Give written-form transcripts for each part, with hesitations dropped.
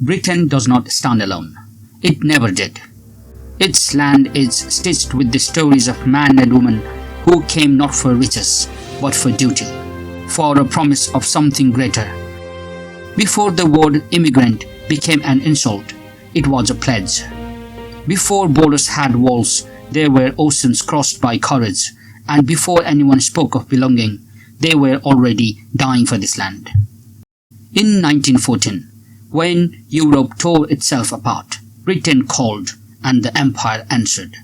Britain does not stand alone. It never did. Its land is stitched with the stories of man and woman who came not for riches, but for duty, for a promise of something greater. Before the word immigrant became an insult, it was a pledge. Before borders had walls, there were oceans crossed by courage, and before anyone spoke of belonging, they were already dying for this land. In 1914, when Europe tore itself apart, Britain called and the empire answered.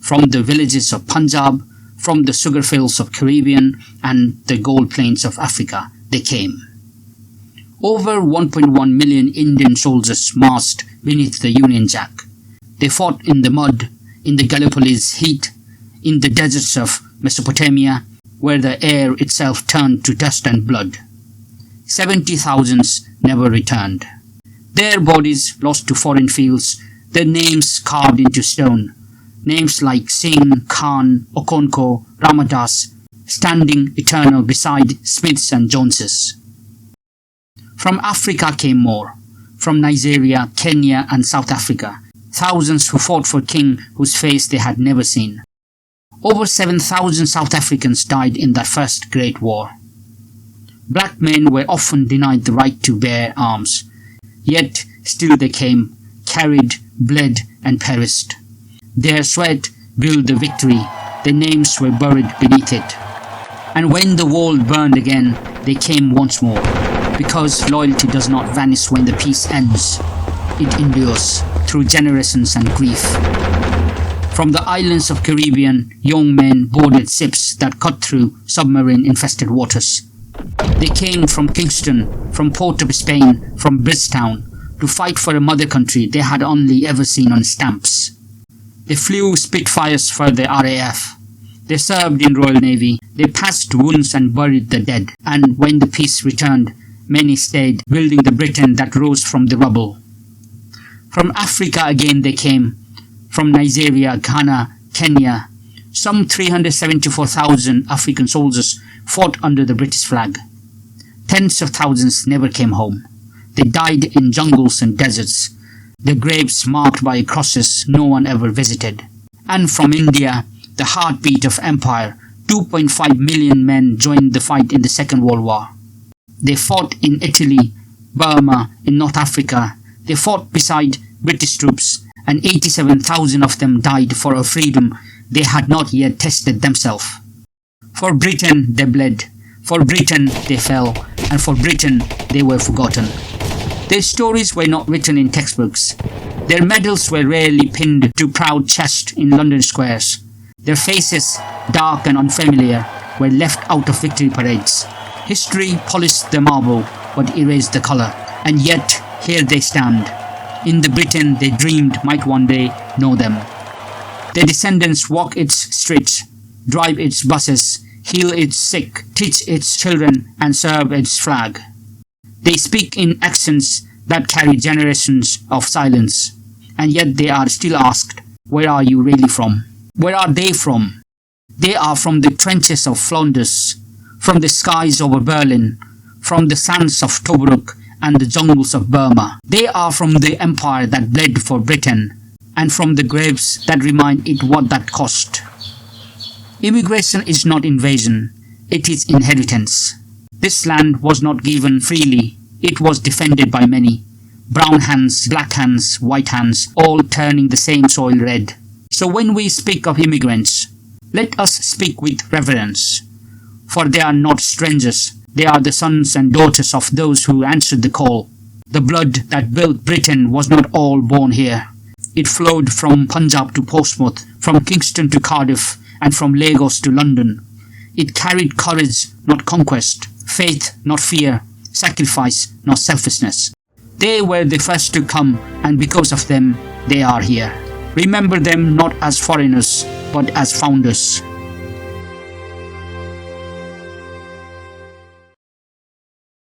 From the villages of Punjab, from the sugar fields of Caribbean and the gold plains of Africa, they came. Over 1.1 million Indian soldiers marched beneath the Union Jack. They fought in the mud, in the Gallipolis heat, in the deserts of Mesopotamia, where the air itself turned to dust and blood. 70,000 never returned. Their bodies lost to foreign fields, their names carved into stone. Names like Singh, Khan, Okonkwo, Ramadas, standing eternal beside Smiths and Joneses. From Africa came more. From Nigeria, Kenya and South Africa. Thousands who fought for king whose face they had never seen. Over 7,000 South Africans died in that first great war. Black men were often denied the right to bear arms. Yet still they came, carried, bled and perished. Their sweat built the victory, their names were buried beneath it. And when the world burned again, they came once more, because loyalty does not vanish when the peace ends. It endures through generations and grief. From the islands of Caribbean, young men boarded ships that cut through submarine-infested waters. They came from Kingston, from Port of Spain, from Bridgetown, to fight for a mother country they had only ever seen on stamps. They flew Spitfires for the RAF. They served in Royal Navy. They patched wounds and buried the dead. And when the peace returned, many stayed, building the Britain that rose from the rubble. From Africa again they came, from Nigeria, Ghana, Kenya. Some 374,000 African soldiers fought under the British flag. Tens of thousands never came home. They died in jungles and deserts, their graves marked by crosses no one ever visited. And from India, the heartbeat of empire, 2.5 million men joined the fight in the Second World War. They fought in Italy, Burma, in North Africa. They fought beside British troops, and 87,000 of them died for a freedom they had not yet tested themselves. For Britain they bled, for Britain they fell, and for Britain they were forgotten. Their stories were not written in textbooks. Their medals were rarely pinned to proud chests in London squares. Their faces, dark and unfamiliar, were left out of victory parades. History polished the marble, but erased the colour. And yet, here they stand, in the Britain they dreamed might one day know them. Their descendants walk its streets, drive its buses, heal its sick, teach its children, and serve its flag. They speak in accents that carry generations of silence, and yet they are still asked, where are you really from? Where are they from? They are from the trenches of Flanders, from the skies over Berlin, from the sands of Tobruk and the jungles of Burma. They are from the empire that bled for Britain, and from the graves that remind it what that cost. Immigration is not invasion, it is inheritance. This land was not given freely, it was defended by many. Brown hands, black hands, white hands, all turning the same soil red. So when we speak of immigrants, let us speak with reverence. For they are not strangers, they are the sons and daughters of those who answered the call. The blood that built Britain was not all born here. It flowed from Punjab to Portsmouth, from Kingston to Cardiff, and from Lagos to London. It carried courage, not conquest, faith, not fear, sacrifice, not selfishness. They were the first to come, and because of them, they are here. Remember them not as foreigners, but as founders.